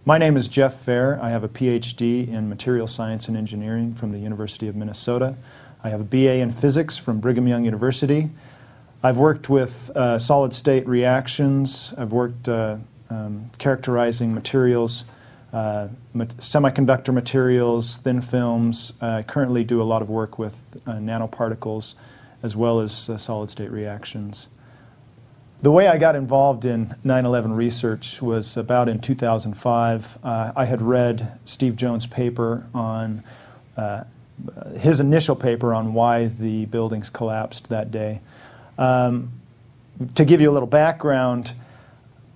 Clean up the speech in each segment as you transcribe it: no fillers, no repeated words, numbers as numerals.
My name is Jeff Fair. I have a PhD in Material Science and Engineering from the University of Minnesota. I have a BA in Physics from Brigham Young University. I've worked with solid-state reactions. I've worked characterizing materials, semiconductor materials, thin films. I currently do a lot of work with nanoparticles as well as solid-state reactions. The way I got involved in 9/11 research was about in 2005. I had read Steve Jones' paper on, his initial paper on why the buildings collapsed that day. To give you a little background,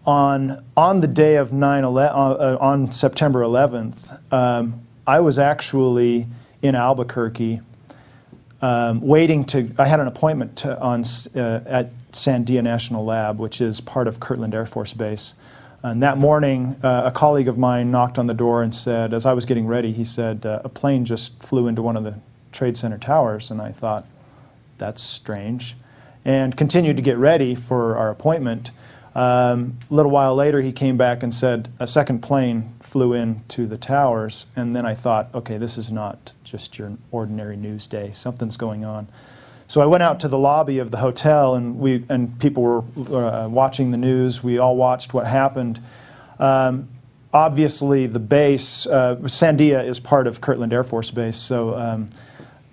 on the day of 9/11, on September 11th, I was actually in Albuquerque waiting to, I had an appointment at Sandia National Lab, which is part of Kirtland Air Force Base. And that morning, a colleague of mine knocked on the door and said, as I was getting ready, he said, a plane just flew into one of the Trade Center towers. And I thought, that's strange. And continued to get ready for our appointment. A little while later, he came back and said, a second plane flew into the towers. And then I thought, okay, this is not just your ordinary news day. Something's going on. So I went out to the lobby of the hotel, and people were watching the news. We all watched what happened. Obviously, the base, Sandia is part of Kirtland Air Force Base, so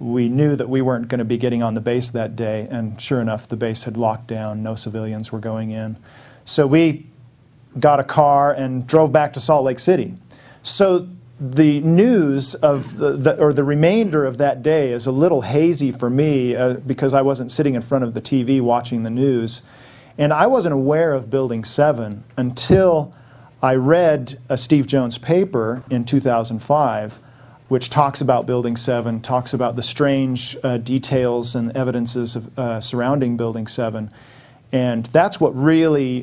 we knew that we weren't going to be getting on the base that day, and sure enough, the base had locked down. No civilians were going in. So we got a car and drove back to Salt Lake City. So the news of the remainder of that day is a little hazy for me because I wasn't sitting in front of the TV watching the news. And I wasn't aware of Building 7 until I read a Steve Jones paper in 2005, which talks about Building 7, talks about the strange details and evidences of, surrounding Building 7. And that's what really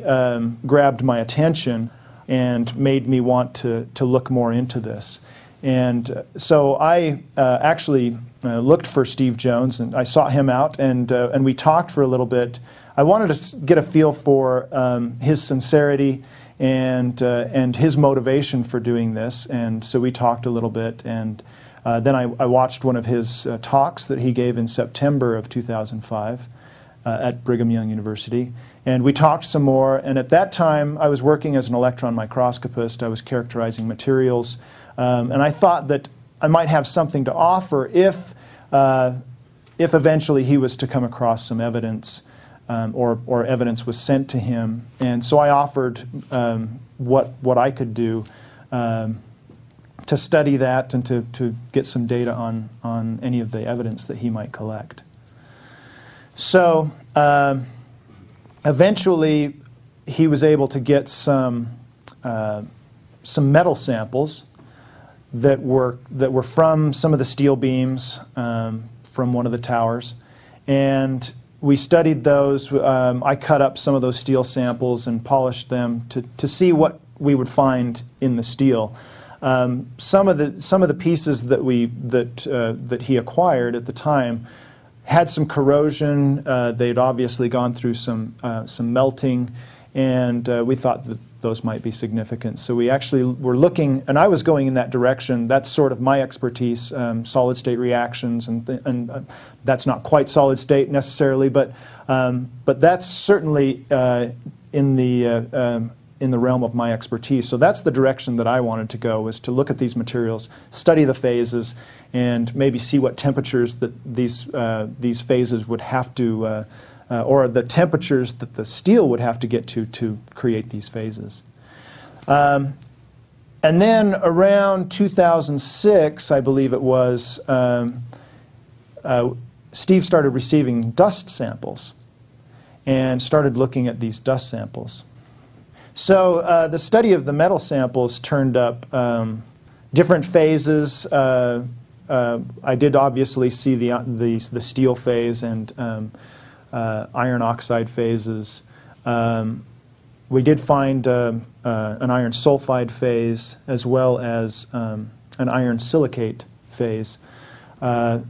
grabbed my attention and made me want to look more into this. And so I actually looked for Steve Jones, and I sought him out, and we talked for a little bit. I wanted to get a feel for his sincerity and his motivation for doing this, and so we talked a little bit, and then I watched one of his talks that he gave in September of 2005 at Brigham Young University. And we talked some more, and at that time I was working as an electron microscopist. I was characterizing materials, and I thought that I might have something to offer if eventually he was to come across some evidence or evidence was sent to him. And so I offered what I could do to study that and to get some data on any of the evidence that he might collect. So eventually, he was able to get some metal samples that were from some of the steel beams from one of the towers, and we studied those. I cut up some of those steel samples and polished them to see what we would find in the steel. Some of the pieces that he acquired at the time had some corrosion. They'd obviously gone through some melting, and we thought that those might be significant. So we actually were looking, and I was going in that direction. That's sort of my expertise, solid-state reactions, and that's not quite solid-state necessarily, but that's certainly in the realm of my expertise. So that's the direction that I wanted to go, was to look at these materials, study the phases, and maybe see what temperatures that these phases would have to, or the temperatures that the steel would have to get to create these phases. And then around 2006, I believe it was, Steve started receiving dust samples and started looking at these dust samples. So the study of the metal samples turned up different phases. I did obviously see the steel phase and iron oxide phases. We did find an iron sulfide phase as well as an iron silicate phase. Looking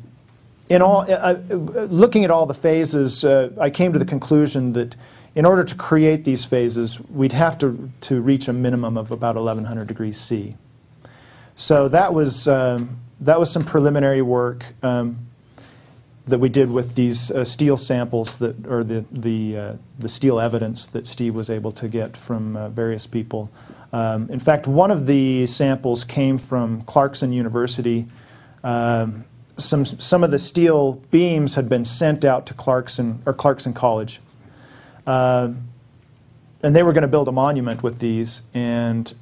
at all the phases, I came to the conclusion that in order to create these phases, we'd have to reach a minimum of about 1100 degrees C. So that was some preliminary work that we did with these steel samples or the steel evidence that Steve was able to get from various people. In fact, one of the samples came from Clarkson University. Some of the steel beams had been sent out to Clarkson College, and they were going to build a monument with these, and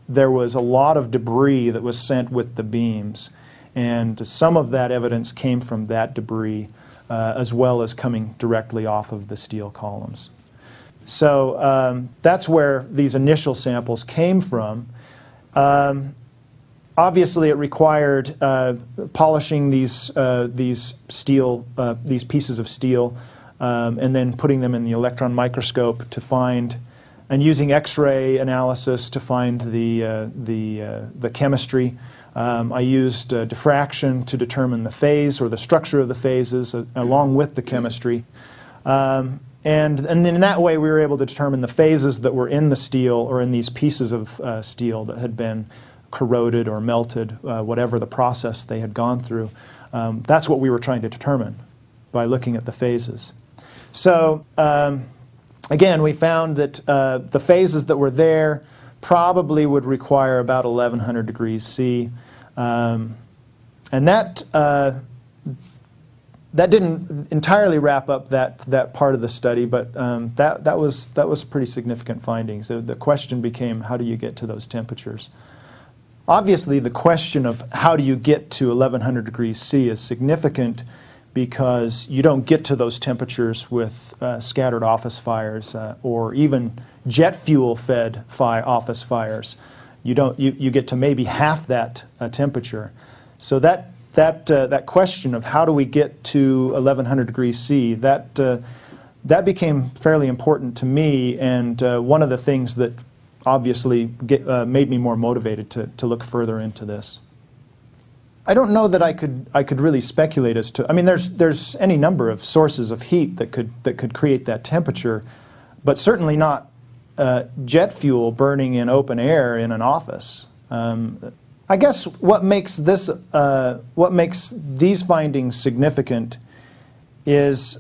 there was a lot of debris that was sent with the beams, and some of that evidence came from that debris as well as coming directly off of the steel columns. So that's where these initial samples came from. Obviously, it required polishing these pieces of steel and then putting them in the electron microscope to find, and using X-ray analysis to find the chemistry. I used diffraction to determine the phase or the structure of the phases along with the chemistry. And then in that way we were able to determine the phases that were in the steel or in these pieces of steel that had been corroded or melted, whatever the process they had gone through. That's what we were trying to determine by looking at the phases. So again, we found that the phases that were there probably would require about 1100 degrees C. And that didn't entirely wrap up that part of the study, but that was pretty significant findings. The question became, how do you get to those temperatures? Obviously, the question of how do you get to 1100 degrees C is significant because you don't get to those temperatures with scattered office fires or even jet fuel-fed office fires. You get to maybe half that temperature. So that question of how do we get to 1100 degrees C, that became fairly important to me, and one of the things that obviously made me more motivated to look further into this. I don't know that I could really speculate as to. I mean, there's any number of sources of heat that could create that temperature, but certainly not jet fuel burning in open air in an office. I guess what makes these findings significant is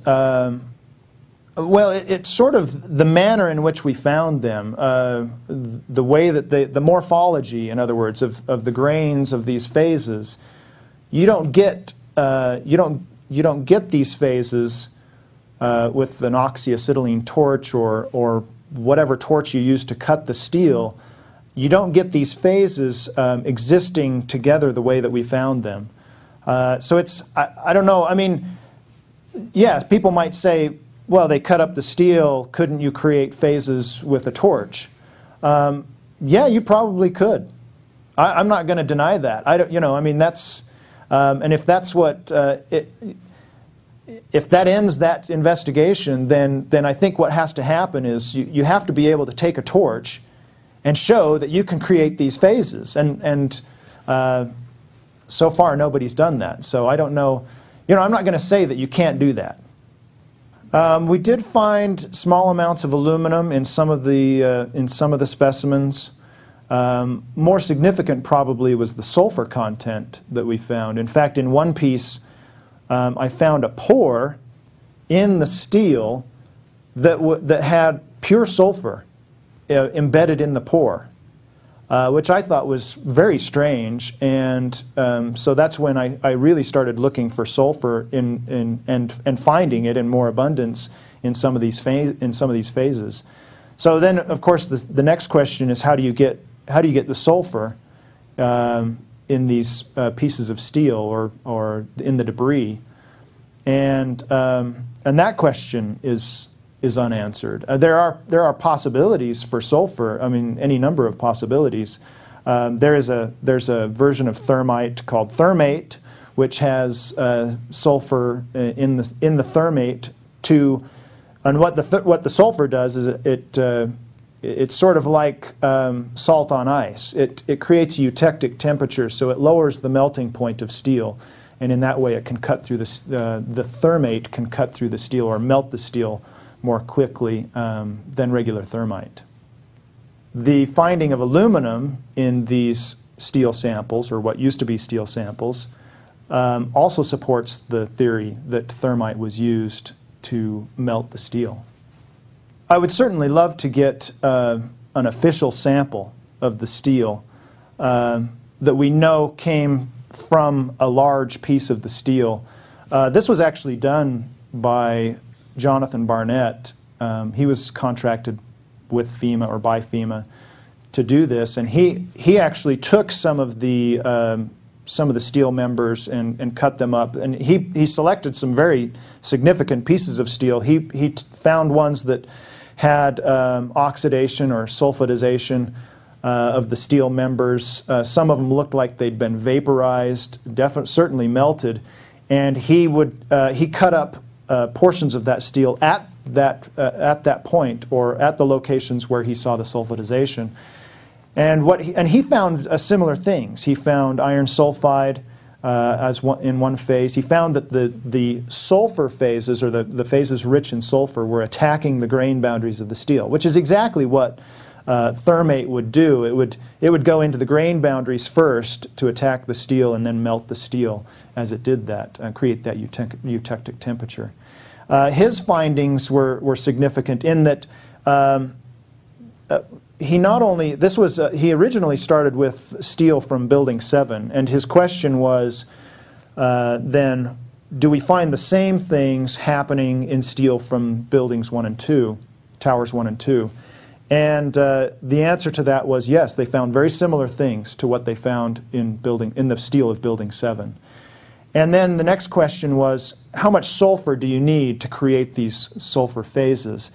well, it's sort of the manner in which we found them, the way that the morphology, in other words, of the grains of these phases. You don't get these phases with an oxyacetylene torch or whatever torch you use to cut the steel. You don't get these phases existing together the way that we found them. So it's I don't know. I mean, yeah, people might say, well, they cut up the steel. Couldn't you create phases with a torch? Yeah, you probably could. I'm not going to deny that. I don't. I mean, that's. And if that's what, if that ends that investigation, then I think what has to happen is you have to be able to take a torch and show that you can create these phases. And so far, nobody's done that. So I don't know. I'm not going to say that you can't do that. We did find small amounts of aluminum in some of the specimens. More significant probably was the sulfur content that we found. In fact, in one piece, I found a pore in the steel that had pure sulfur embedded in the pore, which I thought was very strange. And so that's when I really started looking for sulfur and finding it in more abundance in some of these phases. So then, of course, the next question is how do you get the sulfur in these pieces of steel or in the debris? And that question is unanswered. There are possibilities for sulfur. I mean, any number of possibilities. There's a version of thermite called thermate, which has sulfur in the thermate too. And what the sulfur does is it's sort of like salt on ice. It creates a eutectic temperature, so it lowers the melting point of steel, and in that way it can cut through the thermate can cut through the steel or melt the steel more quickly than regular thermite. The finding of aluminum in these steel samples, or what used to be steel samples, also supports the theory that thermite was used to melt the steel. I would certainly love to get an official sample of the steel that we know came from a large piece of the steel. This was actually done by Jonathan Barnett. He was contracted with FEMA or by FEMA to do this, and he actually took some of the steel members and cut them up, and he selected some very significant pieces of steel. He found ones that had oxidation or sulfidization of the steel members. Some of them looked like they'd been vaporized, certainly melted, and he cut up portions of that steel at that point, or at the locations where he saw the sulfidization. And he found similar things. He found iron sulfide in one phase. He found that the sulfur phases, or the phases rich in sulfur, were attacking the grain boundaries of the steel, which is exactly what thermate would do. It would go into the grain boundaries first to attack the steel and then melt the steel as it did that, create that eutectic temperature. His findings were significant in that he originally started with steel from Building 7, and his question was then, do we find the same things happening in steel from Buildings 1 and 2, Towers 1 and 2? And the answer to that was yes, they found very similar things to what they found in the steel of Building 7. And then the next question was, how much sulfur do you need to create these sulfur phases?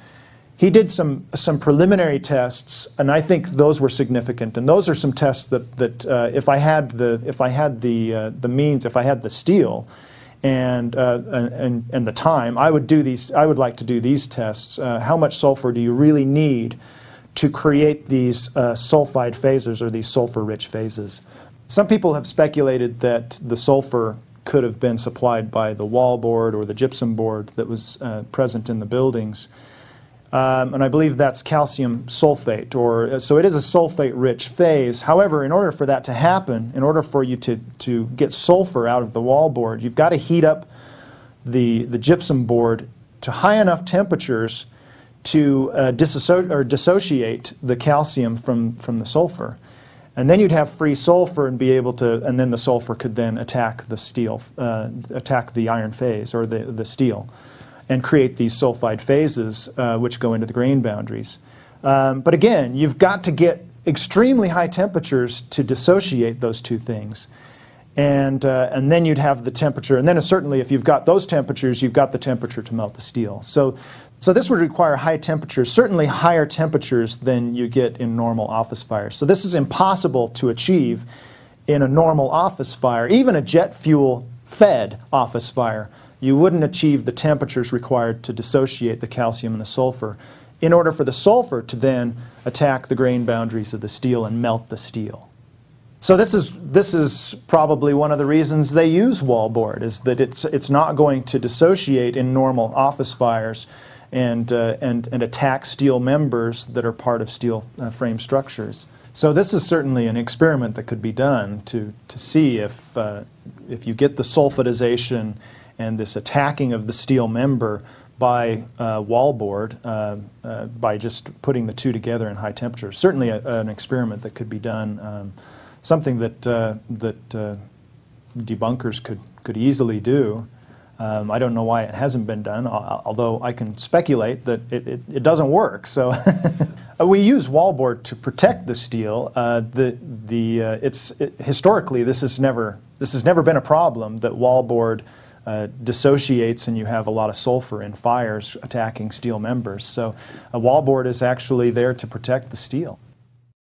He did some preliminary tests, and I think those were significant. And those are some tests that if I had the means, if I had the steel and the time, I would do these. I would like to do these tests. How much sulfur do you really need to create these sulfide phases, or these sulfur-rich phases? Some people have speculated that the sulfur could have been supplied by the wallboard or the gypsum board that was present in the buildings. And I believe that's calcium sulfate, so it is a sulfate-rich phase. However, in order for that to happen, in order for you to get sulfur out of the wallboard, you've got to heat up the gypsum board to high enough temperatures to dissociate the calcium from the sulfur. And then you'd have free sulfur and be able to, and then the sulfur could then attack the steel, attack the iron phase, or the steel, and create these sulfide phases which go into the grain boundaries. But again, you've got to get extremely high temperatures to dissociate those two things. And then you'd have the temperature, and then certainly if you've got those temperatures, you've got the temperature to melt the steel. So this would require high temperatures, certainly higher temperatures than you get in normal office fires. So this is impossible to achieve in a normal office fire, even a jet fuel fed office fire. You wouldn't achieve the temperatures required to dissociate the calcium and the sulfur in order for the sulfur to then attack the grain boundaries of the steel and melt the steel. So this is probably one of the reasons they use wallboard, is that it's not going to dissociate in normal office fires and attack steel members that are part of steel frame structures. So this is certainly an experiment that could be done to see if you get the sulfidization and this attacking of the steel member by wallboard, by just putting the two together in high temperatures. Certainly an experiment that could be done, something that debunkers could easily do. I don't know why it hasn't been done, although I can speculate that it doesn't work. So we use wallboard to protect the steel. Historically, this has never been a problem, that wallboard dissociates and you have a lot of sulfur in fires attacking steel members. So a wallboard is actually there to protect the steel.